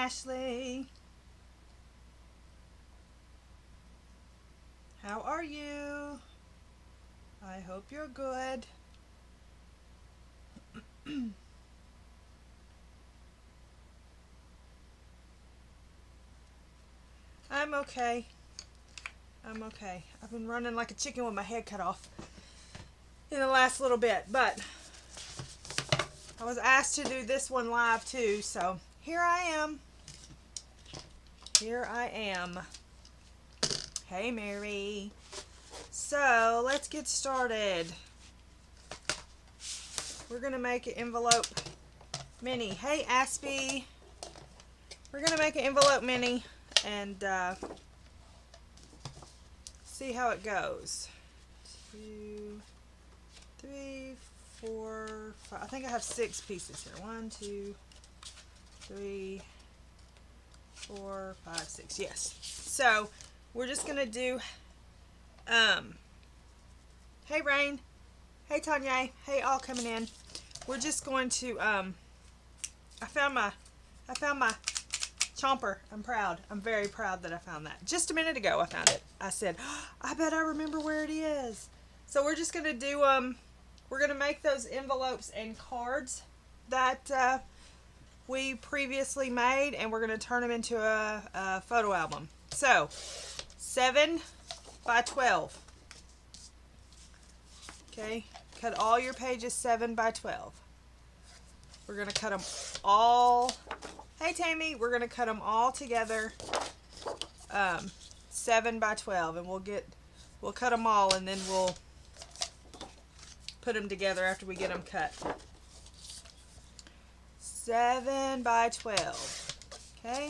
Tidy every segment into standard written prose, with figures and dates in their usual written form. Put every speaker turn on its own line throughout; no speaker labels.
Ashley. How are you? I hope you're good. I'm okay. I'm okay. I've been running like a chicken with my head cut off in the last little bit, but I was asked to do this one live too, so here I am. Here I am. Hey, Mary. So let's get started. We're gonna make an envelope mini. Hey, Aspie. We're gonna make an envelope mini and see how it goes. 2, 3, 4, 5. I think I have 6 pieces here. 1, 2, 3, 4, 5, 6. Yes. So we're just gonna do. Hey, Rain. Hey, Tanya. Hey, all coming in. We're just going to. I found my chomper. I'm proud. I'm very proud that I found that. Just a minute ago I found it. I said, oh, I bet I remember where it is. So we're just going to do, we're going to make those envelopes and cards that we previously made, and we're going to turn them into a photo album. So, 7 by 12. Okay, cut all your pages 7 by 12. We're going to cut them all. Hey, Tammy, we're going to cut them all together 7 by 12, and we'll cut them all, and then we'll put them together after we get them cut. 7 by 12. Okay,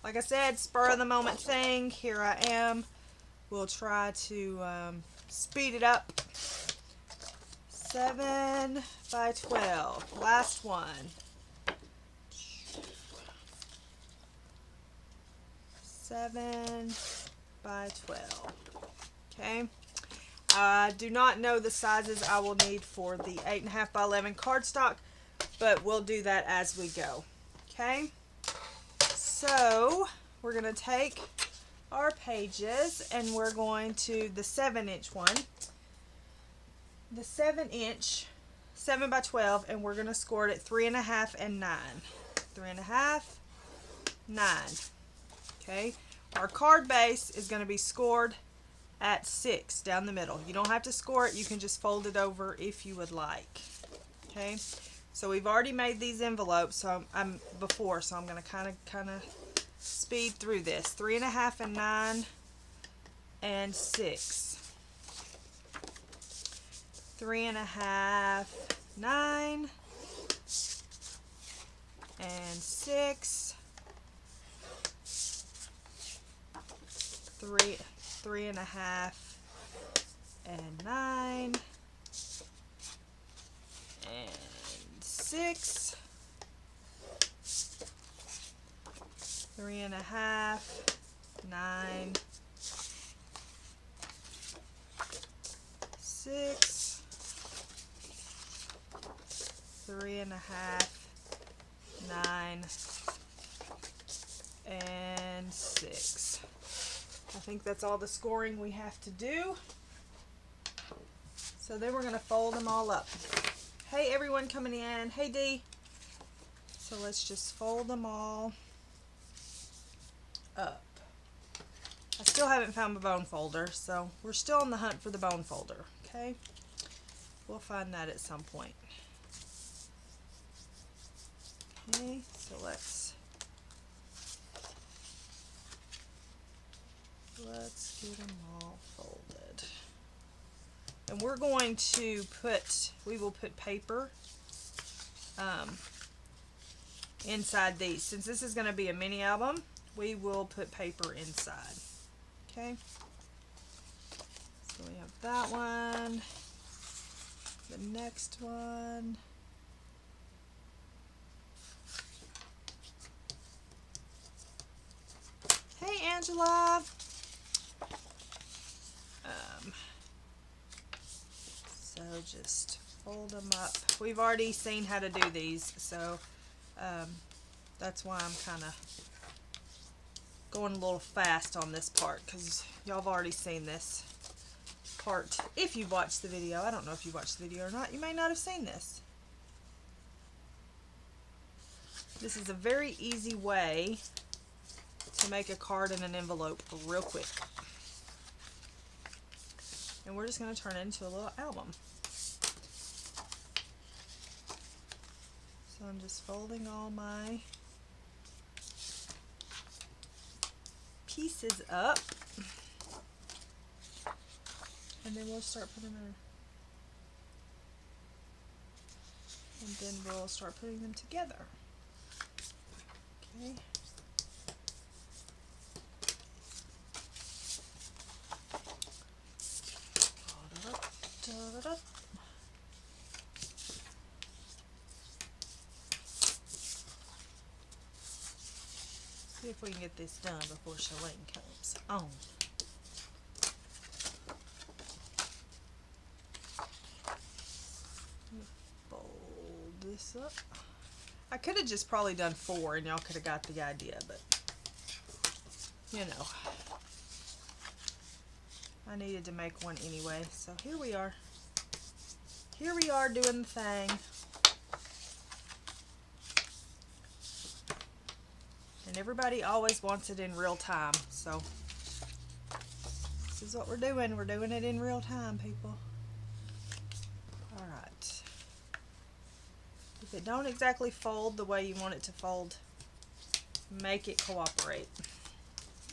like I said, spur of the moment thing. Here I am. We'll try to speed it up. 7 by 12. Last one. 7 by 12. Okay. I do not know the sizes I will need for the 8.5 by 11 cardstock, but we'll do that as we go. Okay. So we're going to take our pages and we're going to the 7-inch one. The 7-inch, 7 by 12, and we're going to score it at 3.5 and 9. 3.5, 9. Okay, our card base is going to be scored at 6 down the middle. You don't have to score it, you can just fold it over if you would like. Okay, so we've already made these envelopes, so I'm going to kind of speed through this. 3.5 and 9 and 6. 3.5, 9 and 6. 3.5 and 9 and 6. 3.5, 9, 6. 3.5, 9 and 6. I think that's all the scoring we have to do. So then we're going to fold them all up. Hey, everyone coming in. Hey, Dee. So let's just fold them all up. I still haven't found my bone folder, so we're still on the hunt for the bone folder. Okay, we'll find that at some point. Okay, so let's get them all folded. And we're going to we will put paper inside these. Since this is going to be a mini album, we will put paper inside. Okay, so we have that one, the next one. Hey, Angela. So just fold them up. We've already seen how to do these, so That's why I'm kind of going a little fast on this part, because y'all have already seen this part. If you've watched the video, I don't know if you watched the video or not, you may not have seen this. This is a very easy way to make a card in an envelope real quick. And we're just going to turn it into a little album. So I'm just folding all my pieces up. And then we'll start putting them, and then we'll start putting them together. Okay. See if we can get this done before Shalane comes on. Fold this up. I could have just probably done 4 and y'all could have got the idea, but you know, I needed to make one anyway. So here we are. Here we are doing the thing. And everybody always wants it in real time, so this is what we're doing. We're doing it in real time, people. Alright. If it don't exactly fold the way you want it to fold, make it cooperate.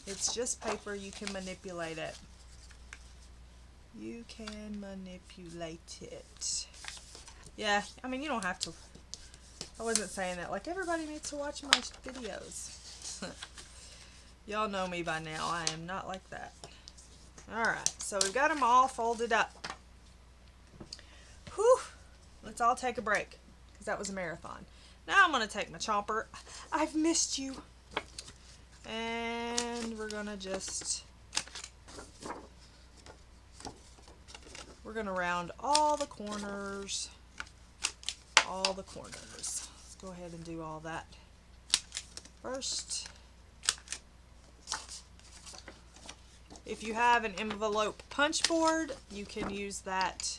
It's just paper. You can manipulate it. You can manipulate it. Yeah, I mean, you don't have to. I wasn't saying that like everybody needs to watch my videos. Y'all know me by now. I am not like that. Alright, so we've got them all folded up. Whew. Let's all take a break, because that was a marathon. Now I'm going to take my chomper. I've missed you. And we're going to just... we're going to round all the corners. All the corners. Let's go ahead and do all that first. If you have an envelope punch board, you can use that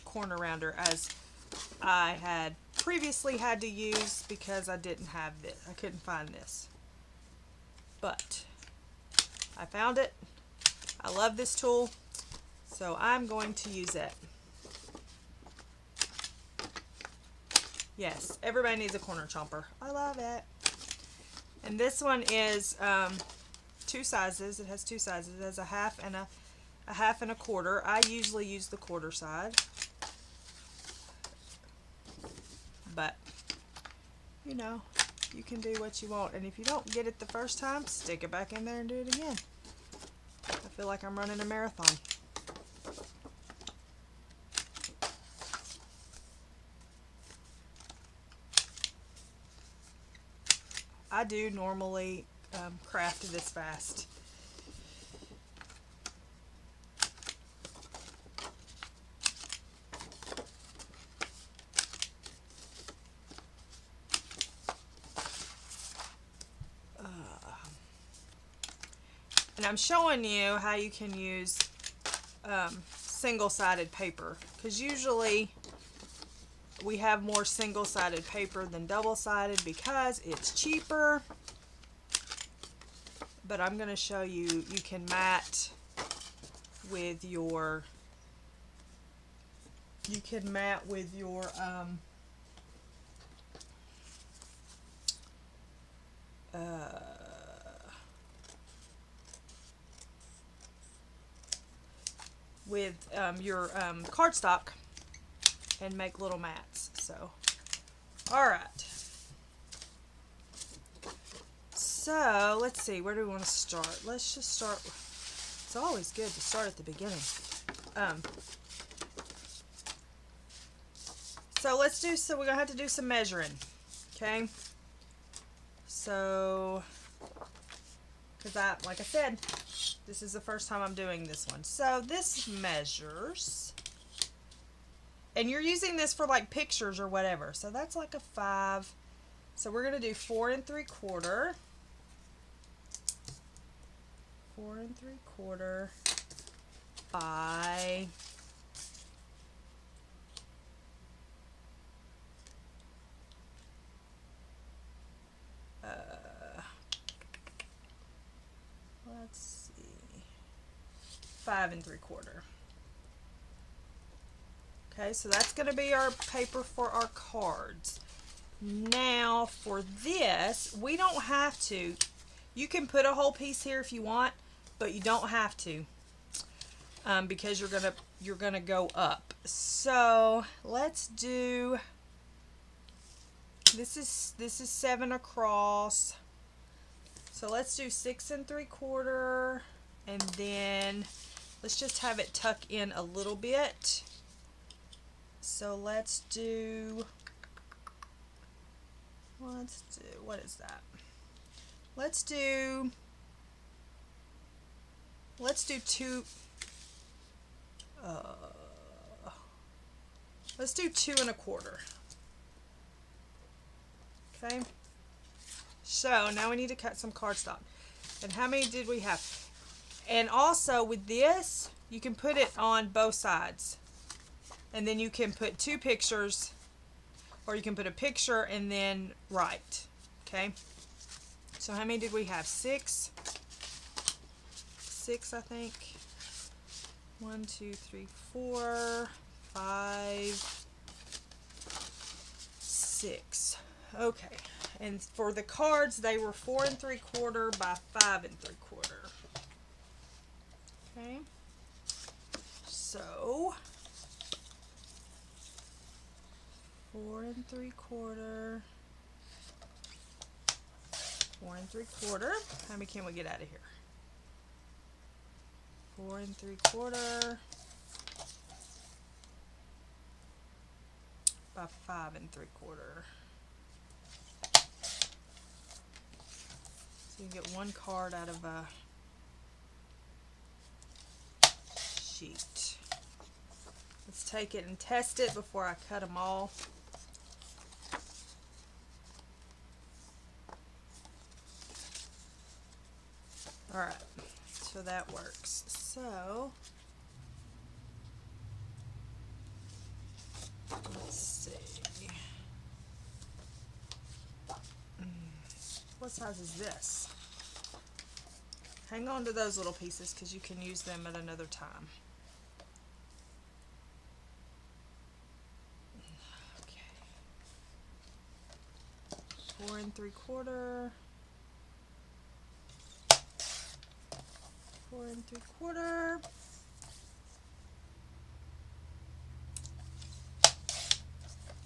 corner rounder, as I had previously had to use because I didn't have this. I couldn't find this. But I found it. I love this tool, so I'm going to use it. Yes, everybody needs a corner chomper. I love it. And this one is 2 sizes. It has 2 sizes. It has a half and a quarter. I usually use the quarter side, but you know, you can do what you want. And if you don't get it the first time, stick it back in there and do it again. I feel like I'm running a marathon. I do normally craft this fast. And I'm showing you how you can use single-sided paper, because usually we have more single-sided paper than double-sided because it's cheaper. But I'm going to show you, you can mat with your, your cardstock and make little mats. So, alright. So, let's see, where do we want to start? Let's just start, it's always good to start at the beginning. So we're going to have to do some measuring, okay? So, because like I said, this is the first time I'm doing this one. So this measures and you're using this for like pictures or whatever. So that's like a 5. So we're going to do 4 3/4. 4 3/4 by 5 3/4. Okay, so that's going to be our paper for our cards. Now for this, we don't have to. You can put a whole piece here if you want, but you don't have to, because you're gonna go up. So let's do. This is 7 across. So let's do 6 3/4, and then let's just have it tuck in a little bit. So let's do, what is that? Let's do 2, let's do 2 1/4. Okay. So now we need to cut some cardstock. And how many did we have? And also with this, you can put it on both sides. And then you can put 2 pictures, or you can put a picture and then write. Okay. So how many did we have? 6. 6, I think. 1 2 3 4 5 6. Okay. And for the cards, they were 4 3/4 by 5 3/4. Okay. So 4 3/4. 4 3/4. How many can we get out of here? 4 3/4 by 5 3/4. So you can get 1 card out of a sheet. Let's take it and test it before I cut them all. Alright, so that works. So let's see. What size is this? Hang on to those little pieces because you can use them at another time. Okay. 4 3/4. 4 3/4.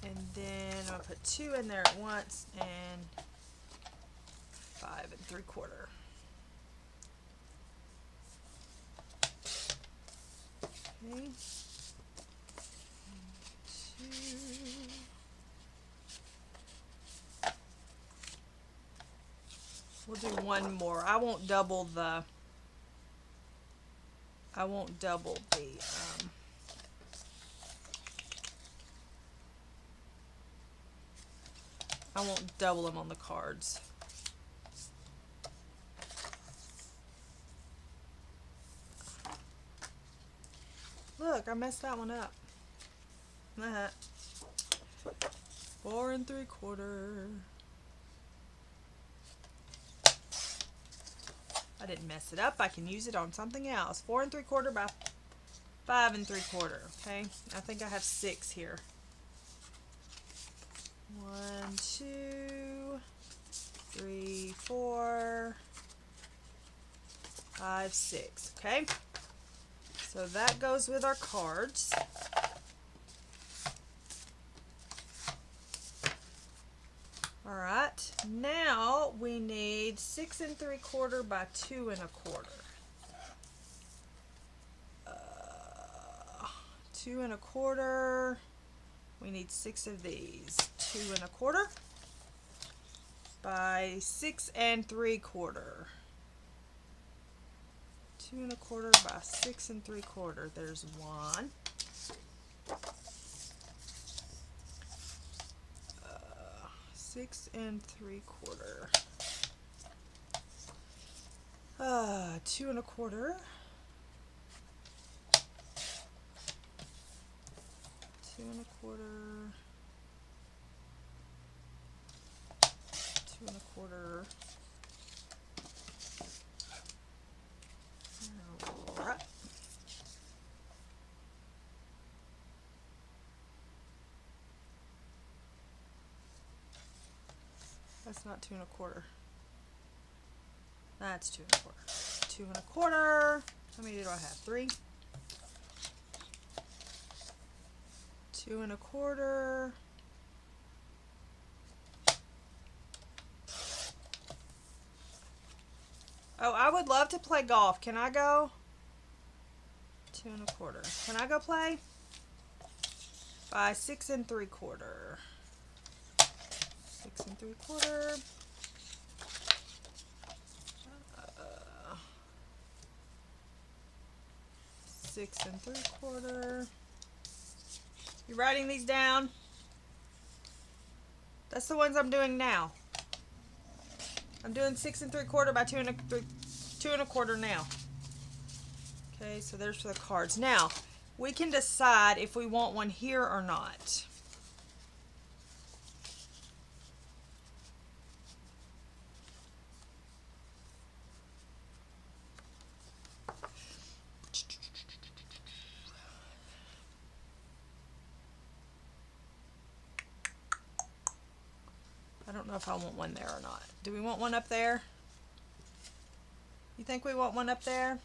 And then I'm going to put 2 in there at once and 5 3/4. Okay. 2. We'll do 1 more. I won't double the I won't double them on the cards. Look, I messed that one up. 4 3/4. I didn't mess it up. I can use it on something else. 4 3/4 by 5 3/4. Okay, I think I have 6 here. 1 2 3 4 5 6. Okay, so that goes with our cards. All right, now we need 6 3/4 by 2 1/4. 2 1/4. We need 6 of these. 2 1/4 by 6 3/4. 2 1/4 by 6 3/4. There's 1. 6 3/4. 2 1/4. 2 1/4. 2 1/4. All right. That's not 2 1/4. That's 2 1/4. 2 1/4. How many do I have? 3. 2 1/4. Oh, I would love to play golf. Can I go? 2 1/4. Can I go play? By 6 3/4. 6 3/4. 6 3/4. You writing these down? That's the ones I'm doing now. I'm doing 6 3/4 by 2 1/4 now. Okay, so there's for the cards. Now, we can decide if we want one here or not. I don't know if I want one there or not. Do we want one up there? You think we want one up there?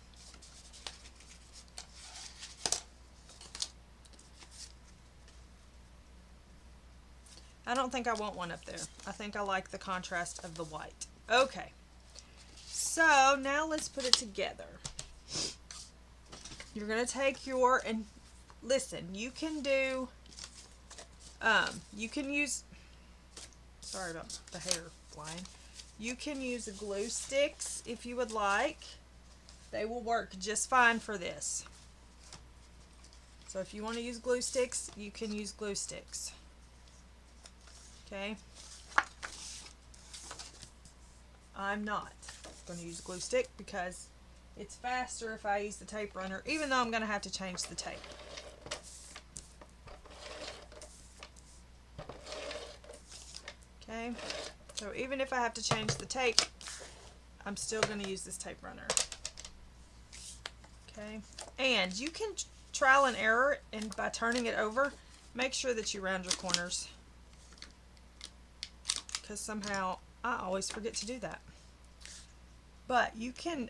I don't think I want one up there. I think I like the contrast of the white. Okay. So now let's put it together. You're going to take your, and listen, you can do, you can use, sorry about the hair flying. You can use glue sticks if you would like. They will work just fine for this. So if you want to use glue sticks, you can use glue sticks. Okay. I'm not going to use a glue stick because it's faster if I use the tape runner, even though I'm going to have to change the tape. Okay, so even if I have to change the tape, I'm still going to use this tape runner. Okay, and you can trial and error, and by turning it over, make sure that you round your corners, because somehow I always forget to do that. But you can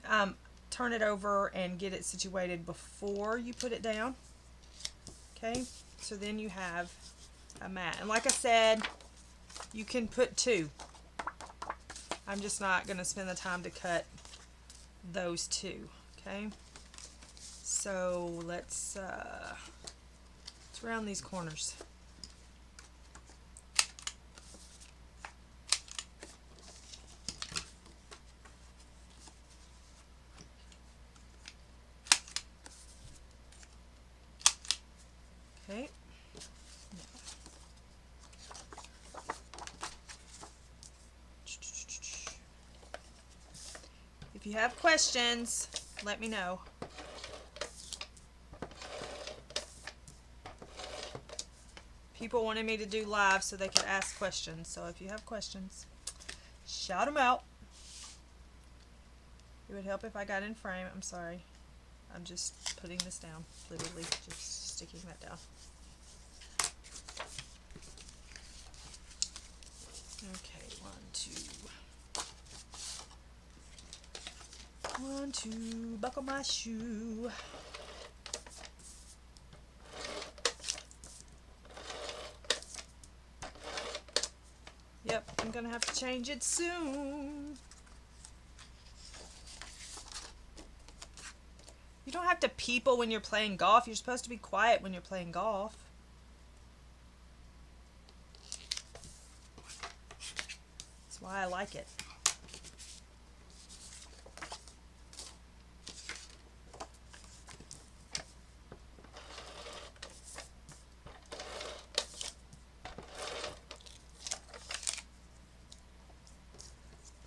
turn it over and get it situated before you put it down. Okay, so then you have a mat. And like I said, you can put 2. I'm just not going to spend the time to cut those 2. Okay, so let's round these corners. Okay. If you have questions, let me know. People wanted me to do live so they could ask questions. So if you have questions, shout them out. It would help if I got in frame. I'm sorry. I'm just putting this down. Literally just sticking that down. Okay, 1 2, buckle my shoe. Yep, I'm gonna have to change it soon. You don't have to people when you're playing golf. You're supposed to be quiet when you're playing golf. That's why I like it.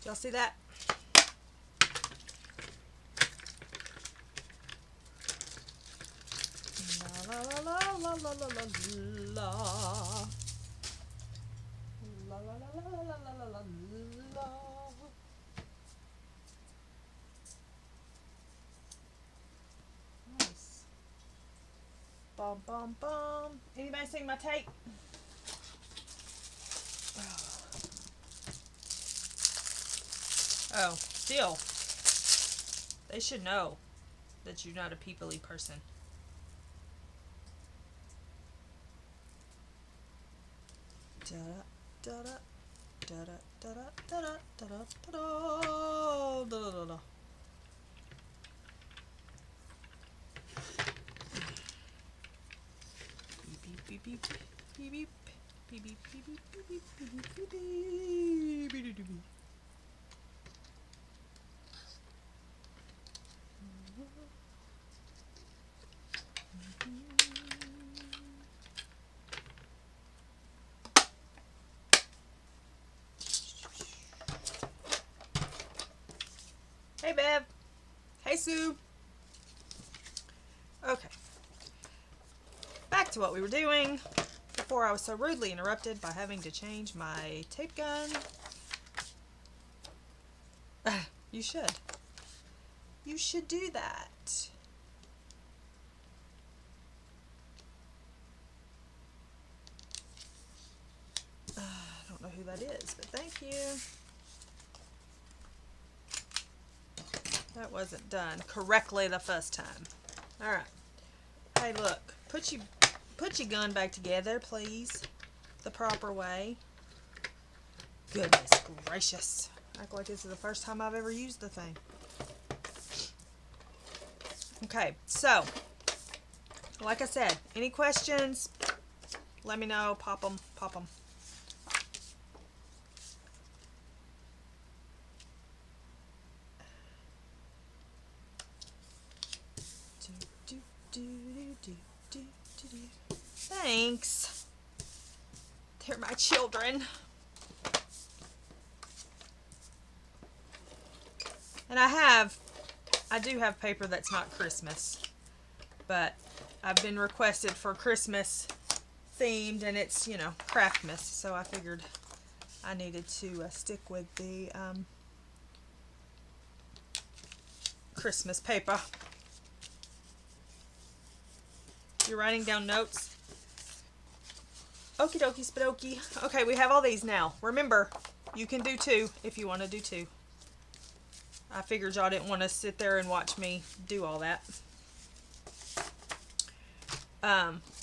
Y'all see that? La la la la la la la la. La la la la la la la la. Nice. Bum bum bum. Anybody seen my tape? Oh, still. They should know that you're not a people-y person. Da da da da da da da da da da da da da. Beep beep beep beep beep beep beep beep beep beep beep beep beep beep beep. Hey, Bev. Hey, Sue. Okay. Back to what we were doing before I was so rudely interrupted by having to change my tape gun. You should. You should do that. I don't know who that is, but thank you. That wasn't done correctly the first time. All right. Hey, look. Put your gun back together, please. The proper way. Goodness gracious. Act like this is the first time I've ever used the thing. Okay, so, like I said, any questions, let me know. Pop them, pop them. Thanks. They're my children. And I do have paper that's not Christmas, but I've been requested for Christmas themed, and it's, you know, CRAFTmas, so I figured I needed to stick with the Christmas paper. You're writing down notes? Okie dokie spadokie. Okay, we have all these now. Remember, you can do 2 if you want to do 2. I figured y'all didn't want to sit there and watch me do all that.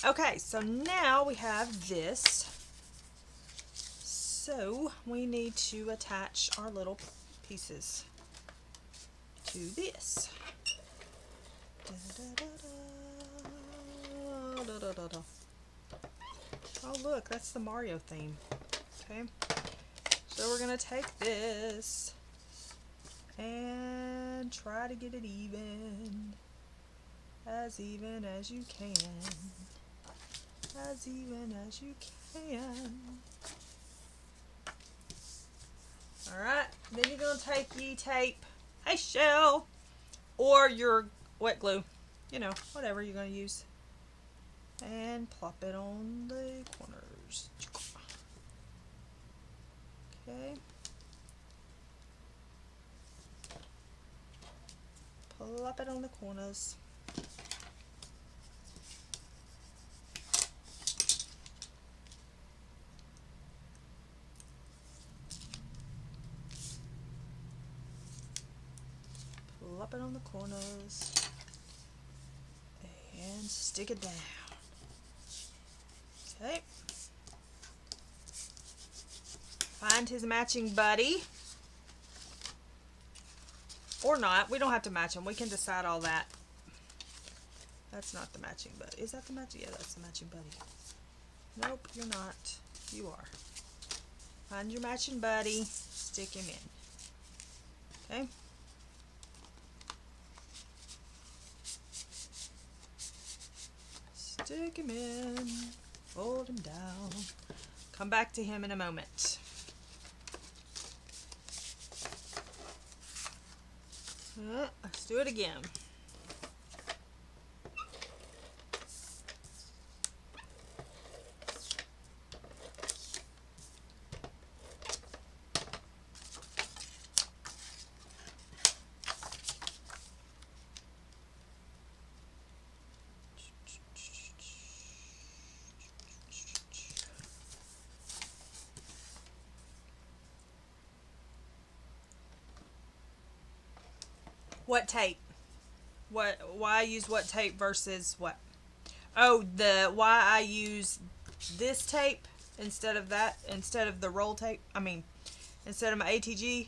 Okay, so now we have this. So we need to attach our little pieces to this. Oh, look, that's the Mario theme. Okay, so we're gonna take this and try to get it even as you can, as even as you can. All right, then you're gonna take ye tape, hey Shell, or your wet glue, you know, whatever you're gonna use, and plop it on the corners. Okay. Plop it on the corners. Plop it on the corners. And stick it down. Okay. Find his matching buddy. Or not. We don't have to match them. We can decide all that. That's not the matching buddy. Is that the matching? Yeah, that's the matching buddy. Nope, you're not. You are. Find your matching buddy. Stick him in. Okay. Stick him in. Fold him down. Come back to him in a moment. Let's do it again. What tape? Why I use what tape versus what? Oh, why I use this tape instead of that, instead of the roll tape. I mean, instead of my ATG.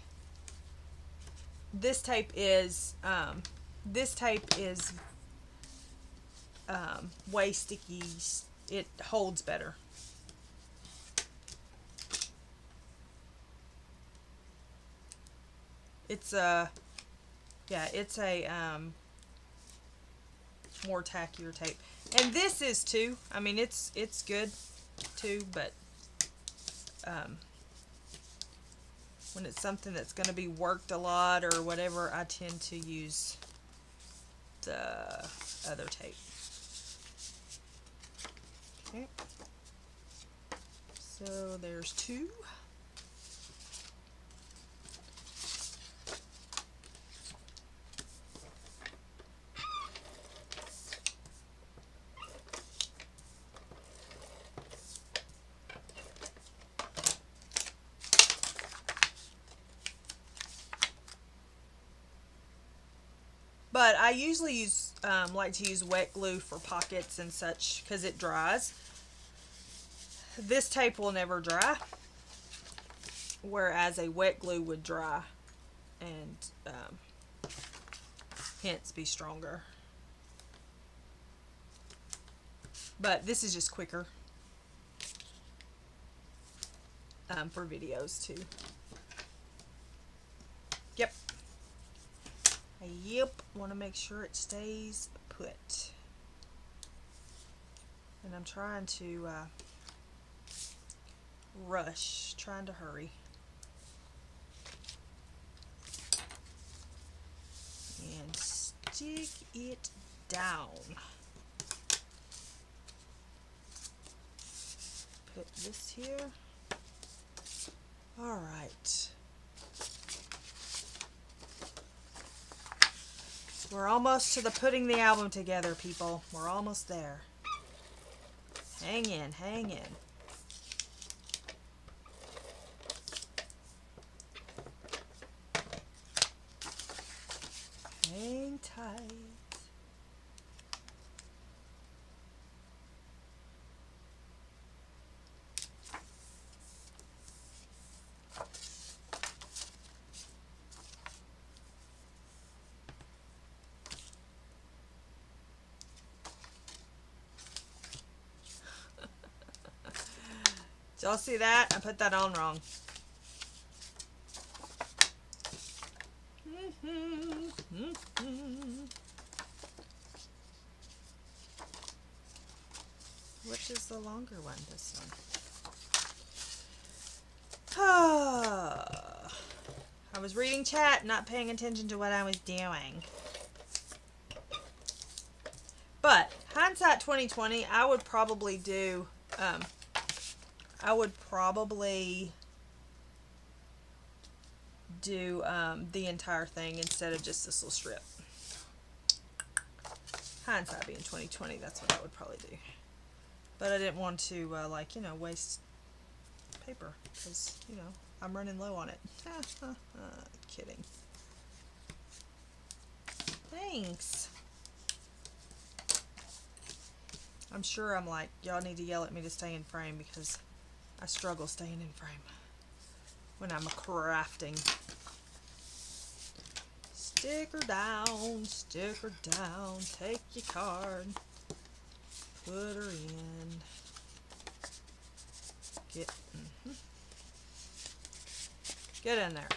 This tape is way sticky. It holds better. It's a more tackier tape, and this is too. I mean, it's good too, but when it's something that's going to be worked a lot or whatever, I tend to use the other tape. Okay, so there's two. But I usually like to use wet glue for pockets and such because it dries. This tape will never dry, whereas a wet glue would dry and hence be stronger. But this is just quicker for videos too. Yep. Yep, want to make sure it stays put. And I'm trying to trying to hurry. And stick it down. Put this here. All right. We're almost to the putting the album together, people. We're almost there. Hang in, hang in. Hang tight. Did y'all see that? I put that on wrong. Which is the longer one? This one. I was reading chat, not paying attention to what I was doing. But hindsight 2020, I would probably do the entire thing instead of just this little strip. Hindsight being 2020, that's what I would probably do. But I didn't want to waste paper because I'm running low on it. Kidding. Thanks. I'm sure I'm like, y'all need to yell at me to stay in frame because I struggle staying in frame when I'm crafting. Stick her down, take your card, put her in, get in there.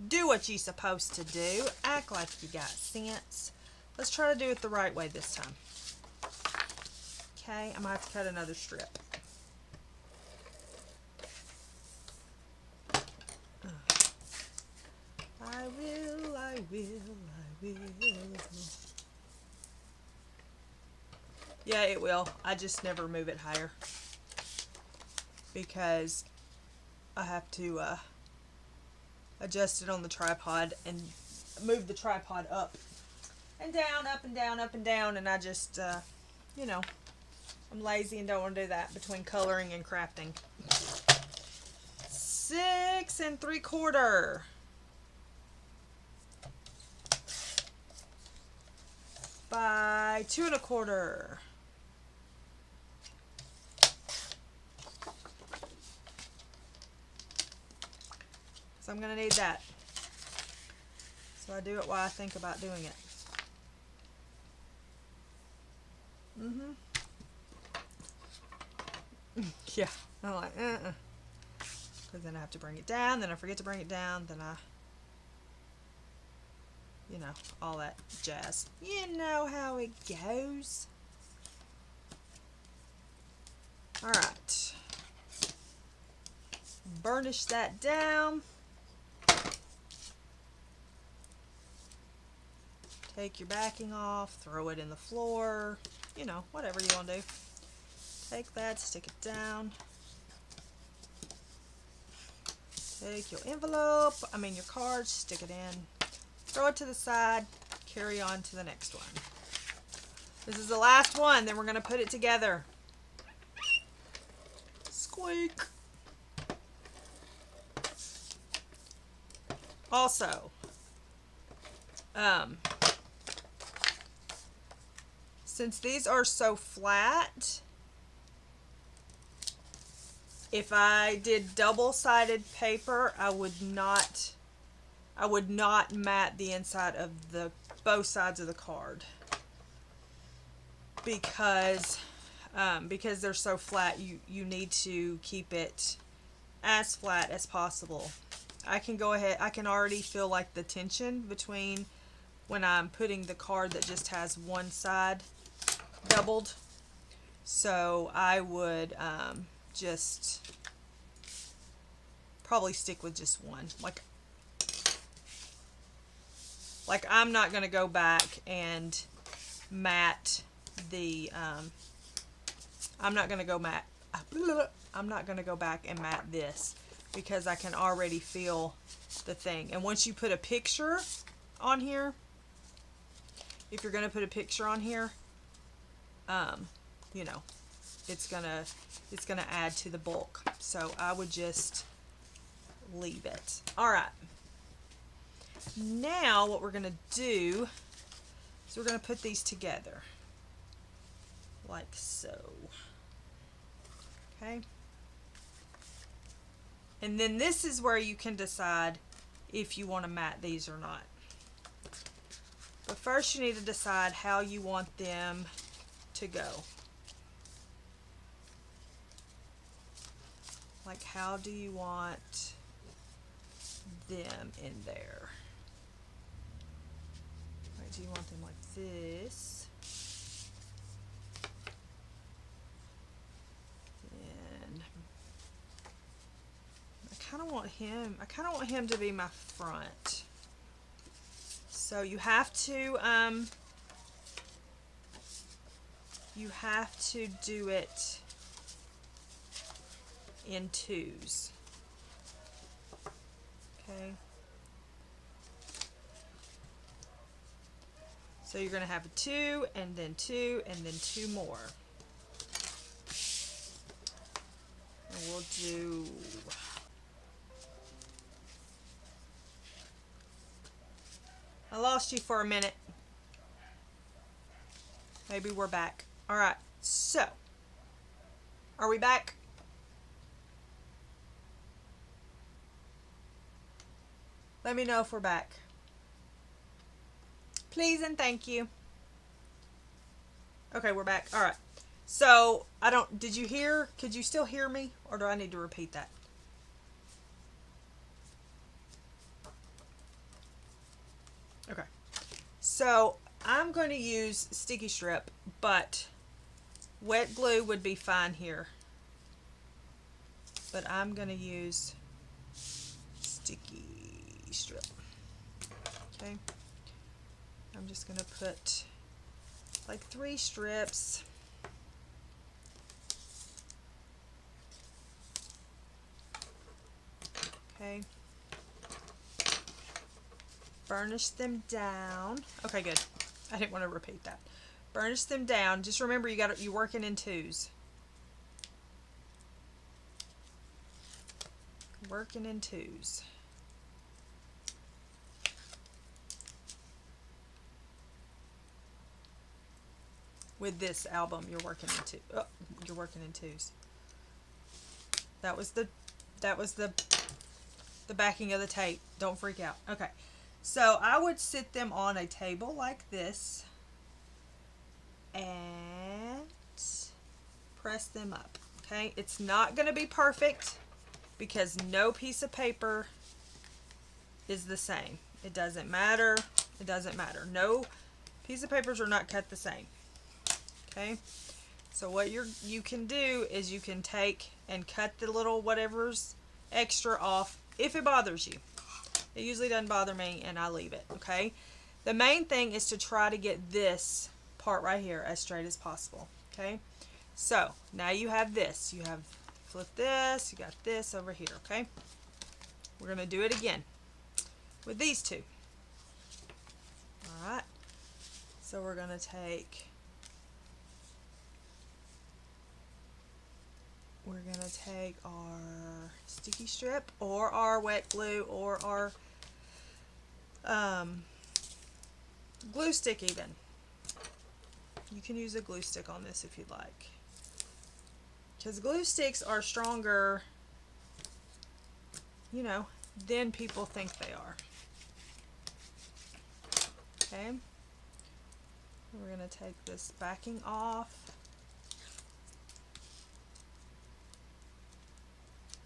Do what you're supposed to do. Act like you got sense. Let's try to do it the right way this time. Okay, I'm going to have to cut another strip. I will. Yeah, it will. I just never move it higher because I have to adjust it on the tripod and move the tripod up and down, up and down, up and down, and I just, you know, I'm lazy and don't want to do that between coloring and crafting. 6 3/4 by 2 1/4. So I'm going to need that. So I do it while I think about doing it. Yeah, I'm like, because then I have to bring it down, then I forget to bring it down, then I, you know, all that jazz. You know how it goes. Alright. Burnish that down. Take your backing off, throw it in the floor, you know, whatever you want to do. Take that, stick it down. Take your envelope, your card, stick it in, throw it to the side, carry on to the next one. This is the last one, then we're going to put it together. Squeak. Also, since these are so flat, if I did double-sided paper, I would not mat the inside of both sides of the card because they're so flat. You need to keep it as flat as possible. I can go ahead. I can already feel like the tension between when I'm putting the card that just has one side doubled. So I would just probably stick with just one. Like I'm not going to go back and mat the I'm not going to go back and mat this because I can already feel the thing. And once you put a picture on here, if you're going to put a picture on here, you know, it's gonna add to the bulk. So I would just leave it. Alright. Now what we're gonna do is we're gonna put these together. Like so. Okay. And then this is where you can decide if you want to mat these or not. But first you need to decide how you want them to go. Like how do you want them in there? Like, do you want them like this? And I kind of want him to be my front. So you have to do it in twos. Okay. So you're going to have a 2 and then 2 and then 2 more. And we'll do I lost you for a minute. Maybe we're back. All right. So, are we back? Let me know if we're back. Please and thank you. Okay, we're back. All right. So, did you hear? Could you still hear me? Or do I need to repeat that? Okay. So, I'm going to use sticky strip, but wet glue would be fine here. But I'm going to use sticky strip. Okay. I'm just going to put like 3 strips. Okay. Burnish them down. Okay, good. I didn't want to repeat that. Burnish them down. Just remember you're working in 2s. Working in 2s. With this album, you're working in 2. Oh, you're working in 2s. That was the backing of the tape. Don't freak out. Okay. So I would sit them on a table like this and press them up. Okay? It's not going to be perfect because no piece of paper is the same. It doesn't matter. It doesn't matter. No piece of papers are not cut the same. Okay? So what you can do is you can take and cut the little whatever's extra off if it bothers you. It usually doesn't bother me and I leave it, okay? The main thing is to try to get this part right here as straight as possible, okay? So now you have this. You have flip this, you got this over here, okay? We're going to do it again with these 2. Alright, so we're going to take, our sticky strip or our wet glue or our glue stick even. You can use a glue stick on this if you'd like. Because glue sticks are stronger, you know, than people think they are. Okay. We're going to take this backing off.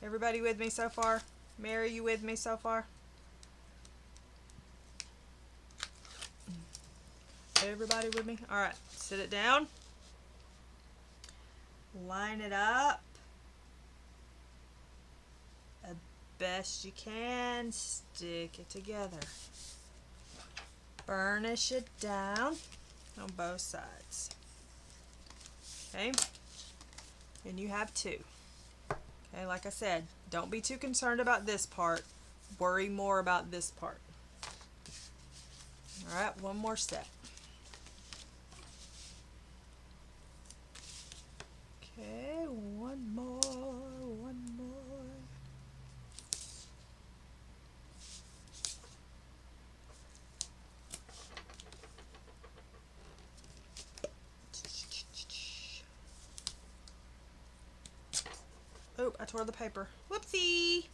Everybody with me so far? Mary, you with me so far? Everybody with me? Alright, sit it down. Line it up. As best you can. Stick it together. Burnish it down on both sides. Okay? And you have 2. Okay, like I said, don't be too concerned about this part. Worry more about this part. Alright, one more step. Okay, one more. Oh, I tore the paper. Whoopsie!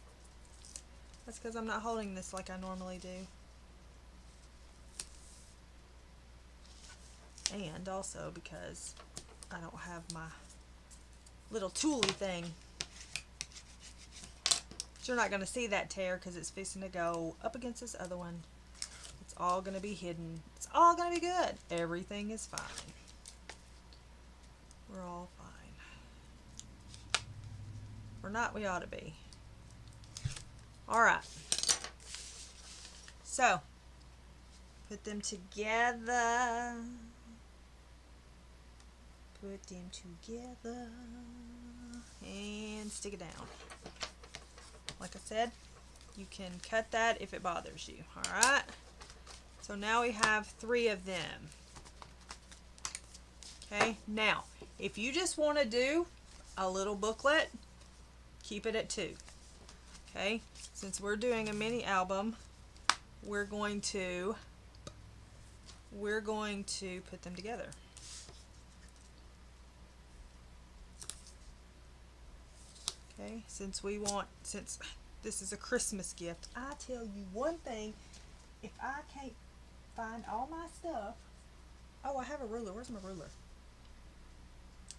That's because I'm not holding this like I normally do. And also because I don't have my little tooly thing. But you're not going to see that tear because it's fixing to go up against this other one. It's all going to be hidden. It's all going to be good. Everything is fine. We're all fine. We're not, we ought to be. Alright. So, put them together. Put them together. And stick it down. Like I said, you can cut that if it bothers you. Alright. So now we have 3 of them. Okay. Now, if you just want to do a little booklet, keep it at 2. Okay, since we're doing a mini album, we're going to put them together. Okay, since this is a Christmas gift, I tell you one thing, if I can't find all my stuff, oh, I have a ruler. Where's my ruler?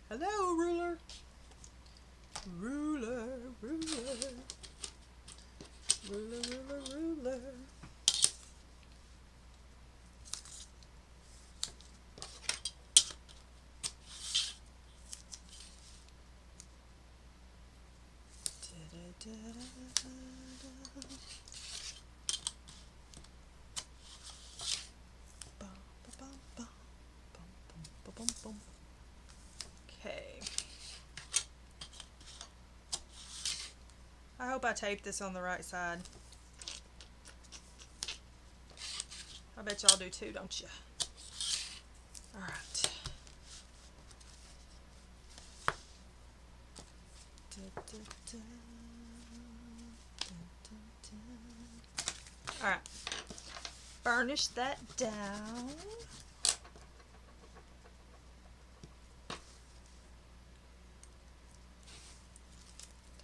Hello, ruler. Ruler, ruler. Ruler, ruler, ruler. I hope I taped this on the right side. I bet y'all do too, don't you? All right. All right. Burnish that down.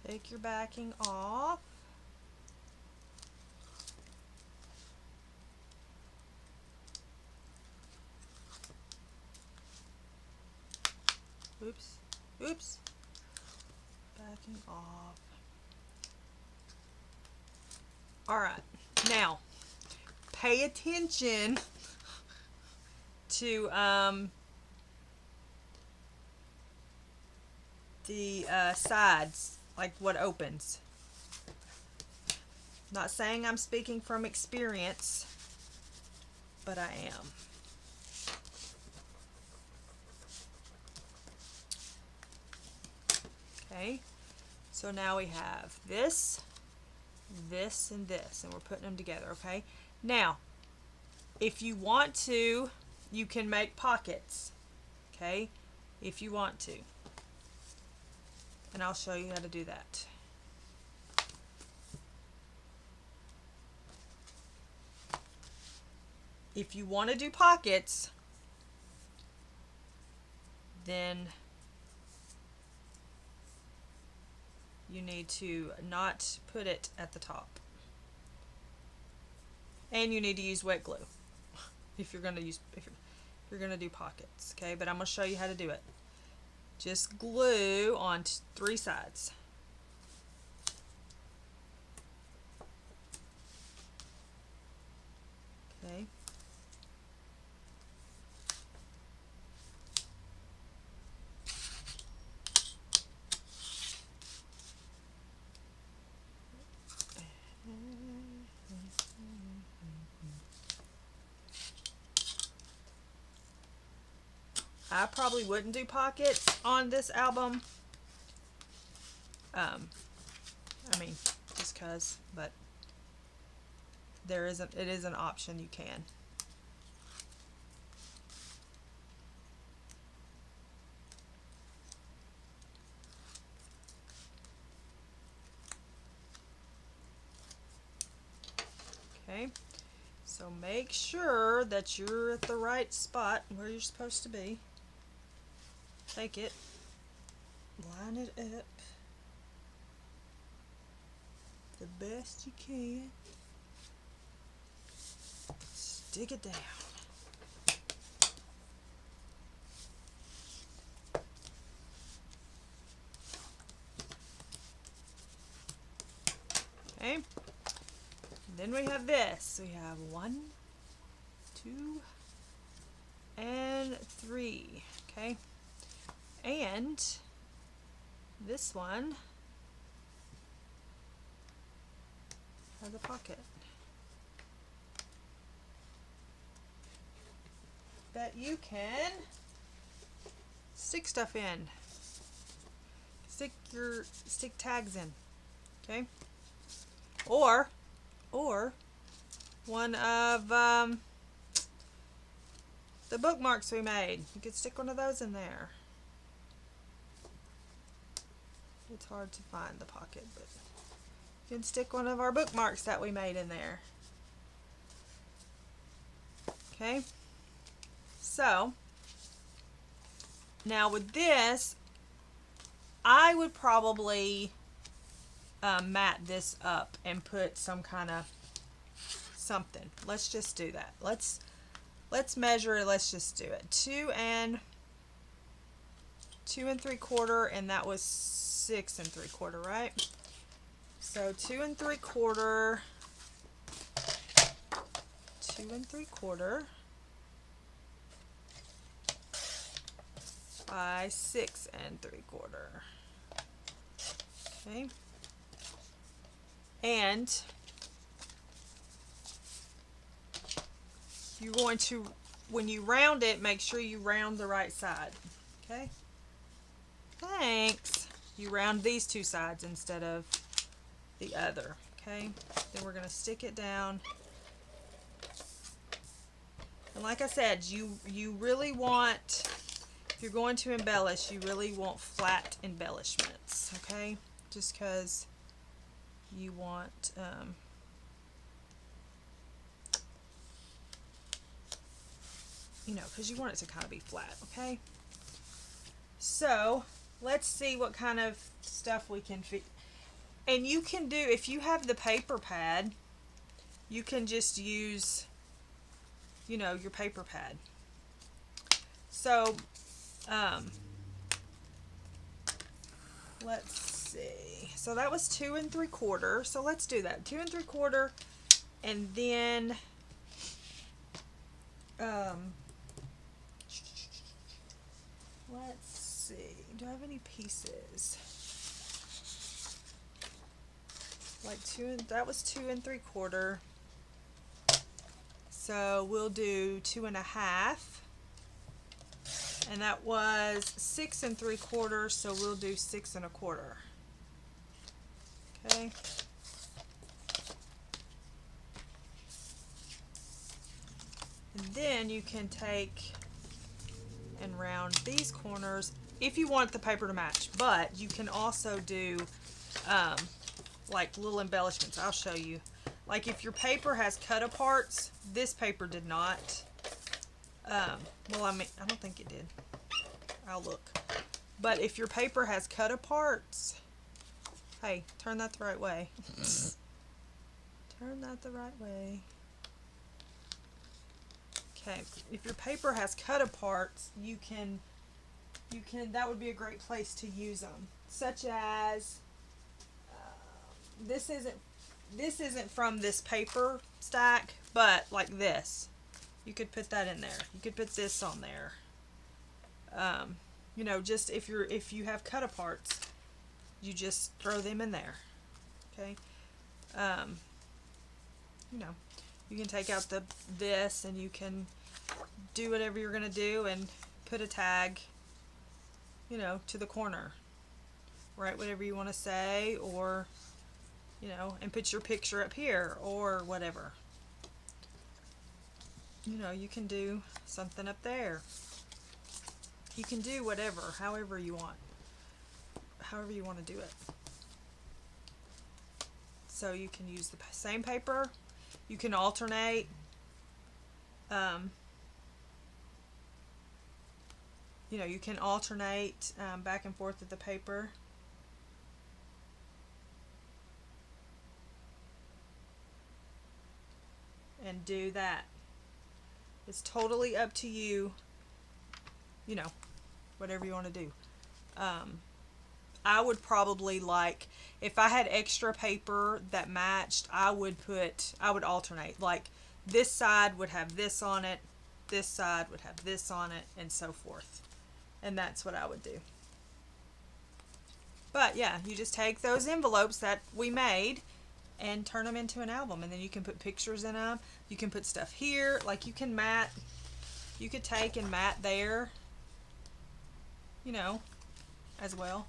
Take your backing off. Oops. Oops. Backing off. All right. Now, pay attention to the sides, like what opens. Not saying I'm speaking from experience, but I am. Okay, so now we have this, this, and this, and we're putting them together, okay? Now, if you want to, you can make pockets, okay? If you want to. And I'll show you how to do that. If you want to do pockets, then you need to not put it at the top. And you need to use wet glue if you're going to do pockets, okay? But I'm going to show you how to do it. Just glue on 3 sides. Okay. I probably wouldn't do pockets on this album. I mean, just cause, but it is an option, you can. Okay, so make sure that you're at the right spot where you're supposed to be. Take it, line it up the best you can, stick it down. Okay, then we have this. We have 1, 2, and 3. Okay, and this one has a pocket that you can stick stuff in. Stick tags in. Okay, or one of the bookmarks we made. You could stick one of those in there. It's hard to find the pocket, but you can stick one of our bookmarks that we made in there. Okay, so now with this, I would probably mat this up and put some kind of something. Let's just do that. Let's measure it. Let's just do it. 2 3/4, and that was 6 3/4, right? So 2 3/4, 2 3/4 by 6 3/4. Okay, and you're going to, when you round it, make sure you round the right side. Okay, thanks. You round these 2 sides instead of the other. Okay, then we're going to stick it down. And like I said, you really want, if you're going to embellish, you really want flat embellishments, okay? Just because you want, you know, because you want it to kind of be flat, okay? So let's see what kind of stuff we can fit. And you can do, if you have the paper pad, you can just use, you know, your paper pad. So let's see. So that was 2 3/4. So let's do that. 2 3/4, and then let's see. Do I have any pieces? Like that was 2 3/4. So we'll do 2 1/2. And that was 6 3/4, so we'll do 6 1/4. Okay. And then you can take and round these corners if you want the paper to match, but you can also do like little embellishments. I'll show you. Like if your paper has cut aparts, this paper did not. Well, I mean, I don't think it did. I'll look. But if your paper has cut aparts, hey, turn that the right way. Turn that the right way. Okay, if your paper has cut aparts, you can, that would be a great place to use them. Such as, this isn't from this paper stack, but like this. You could put that in there. You could put this on there. You know, just if you have cut aparts, you just throw them in there. Okay. You know, you can take out this and you can do whatever you're gonna do and put a tag, you know, to the corner. Write whatever you want to say, or, you know, and put your picture up here or whatever. You know, you can do something up there. You can do whatever, however you want to do it. So you can use the same paper. You can alternate. You know, you can alternate back and forth with the paper. And do that. It's totally up to you, you know, whatever you want to do. I would probably, like, if I had extra paper that matched, I would alternate. Like, this side would have this on it, this side would have this on it, and so forth. And that's what I would do. But yeah, you just take those envelopes that we made and turn them into an album, and then you can put pictures in them. You can put stuff here, like you can mat. You could take and mat there, you know, as well.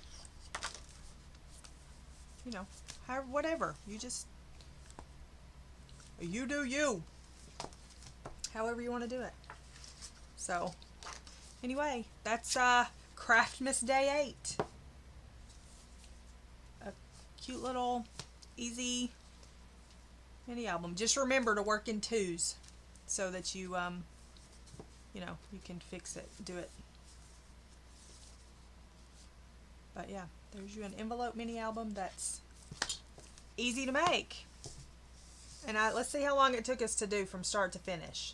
You know, however, whatever. You do you. However you want to do it. So, anyway, that's CRAFTmas Day 8. A cute little, easy mini album. Just remember to work in twos so that you, you know, you can fix it, do it. But yeah, there's you an envelope mini album that's easy to make. And let's see how long it took us to do from start to finish.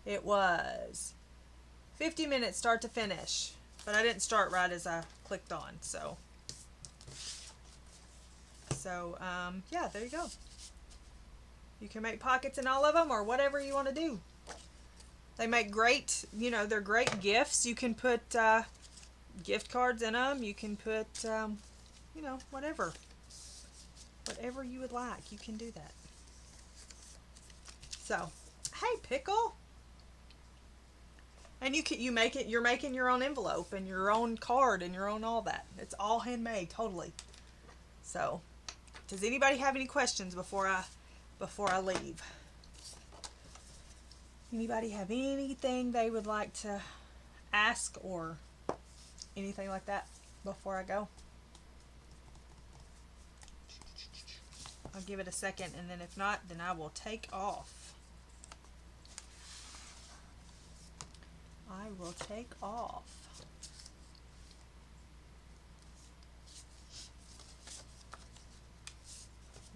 It was 50 minutes start to finish, but I didn't start right as I clicked on. So yeah, there you go. You can make pockets in all of them, or whatever you want to do. They make great, you know, they're great gifts. You can put gift cards in them. You can put, you know, whatever you would like. You can do that. So, hey, Pickle. And you're making your own envelope and your own card and your own all that. It's all handmade, totally. So, Does anybody have any questions before I leave? Anybody have anything they would like to ask or anything like that before I go? I'll give it a second, and then if not, then I will take off. I will take off.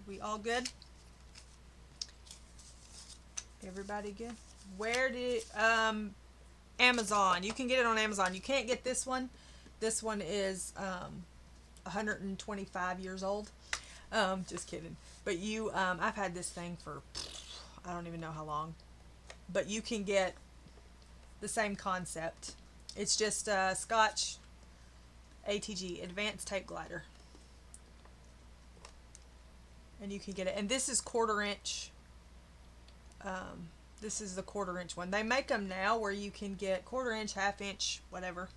We all good? Everybody good? Where did Amazon? You can get it on Amazon. You can't get this one. This one is 125 years old. Just kidding. But you I've had this thing for I don't even know how long. But you can get the same concept. It's just Scotch ATG, Advanced Tape Glider. And you can get it. And this is 1/4 inch. This is the 1/4 inch one. They make them now where you can get 1/4 inch, 1/2 inch, whatever.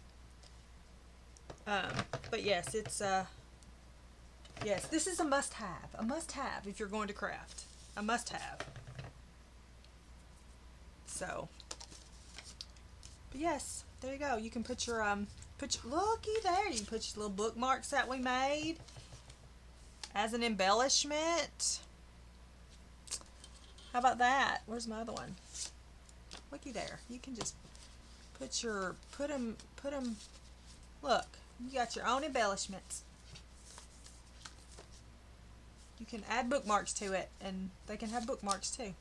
But yes, it's yes, this is a must-have. A must-have if you're going to craft. A must-have. So, but yes, there you go. You can put your looky there. You can put your little bookmarks that we made as an embellishment. How about that? Where's my other one? Looky there. You can just put them. Look, you got your own embellishments. You can add bookmarks to it, and they can have bookmarks too.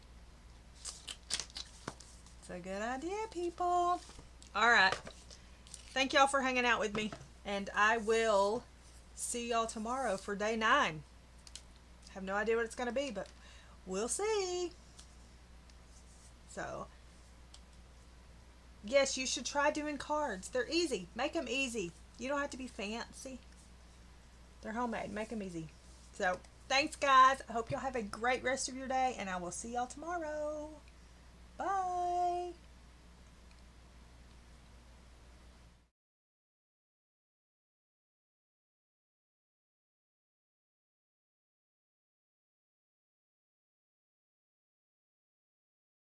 It's a good idea, people. All right. Thank y'all for hanging out with me, and I will see y'all tomorrow for day 9. Have no idea what it's going to be, but we'll see. So, yes, you should try doing cards. They're easy. Make them easy. You don't have to be fancy. They're homemade. Make them easy. So, thanks, guys. I hope y'all have a great rest of your day, and I will see y'all tomorrow. Bye.